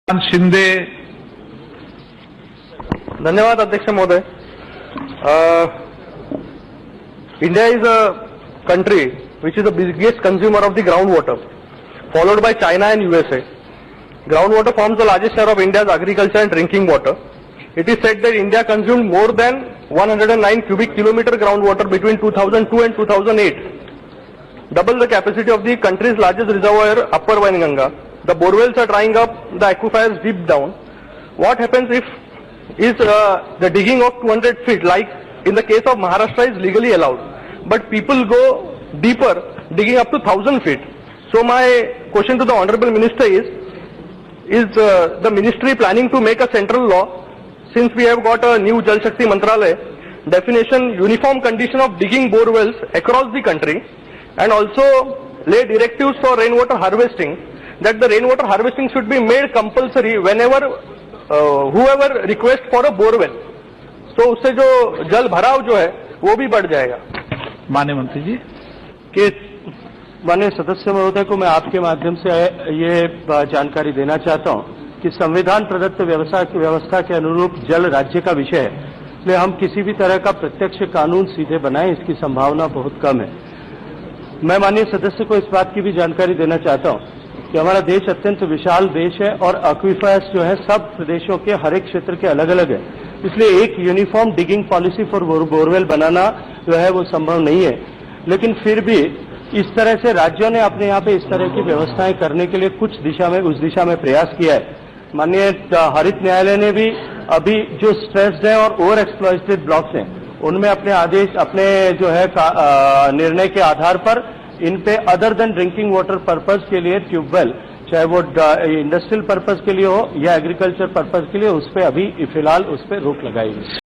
शिंदे। धन्यवाद अध्यक्ष महोदय। India is a country which is the biggest consumer of the groundwater, followed by China and USA. Groundwater forms the largest share of India's agriculture and drinking water. It is said that India consumed more than 109 cubic kilometer groundwater between 2002 and 2008, double the capacity of the country's largest reservoir, Upper Wainganga. The borewells are drying up, the aquifers deep down. What happens if the digging of 200 feet, like in the case of Maharashtra, is legally allowed, but people go deeper, digging up to 1,000 feet. So my question to the Honorable Minister is the ministry planning to make a central law, since we have got a new Jal Shakti Mantralaya, definition, uniform condition of digging borewells across the country, and also lay directives for rainwater harvesting, that the rainwater harvesting should be made compulsory whenever whoever request for a borewell. So उससे जो जल भराव जो है वो भी बढ़ जाएगा। माननीय मंत्री जी के माननीय सदस्य महोदय को मैं आपके माध्यम से ये जानकारी देना चाहता हूं कि संविधान प्रदत्त व्यवस्था के अनुरूप जल राज्य का विषय है, इसलिए हम किसी भी तरह का प्रत्यक्ष कानून सीधे बनाएं इसकी संभावना बहुत कम है। मैं माननीय सदस्य को इस बात की भी जानकारी देना चाहता हूं कि हमारा देश अत्यंत विशाल देश है और एक्विफर्स जो है सब प्रदेशों के हर एक क्षेत्र के अलग अलग है, इसलिए एक uniform digging policy for borewell बनाना जो है वो संभव नहीं है। लेकिन फिर भी इस तरह से राज्यों ने अपने यहाँ पे इस तरह की व्यवस्थाएं करने के लिए कुछ दिशा में उस दिशा में प्रयास किया है। माननीय हरित न्यायालय ने भी अभी जो स्ट्रेस्ड हैं और ओवर एक्सप्लॉइटेड ब्लॉक्स हैं उनमें अपने जो है निर्णय के आधार पर इन पे other than drinking water purpose के लिए ट्यूबवेल, चाहे वो इंडस्ट्रियल पर्पज के लिए हो या एग्रीकल्चर पर्पज के लिए, उस पर अभी फिलहाल उस पर रोक लगाई गई।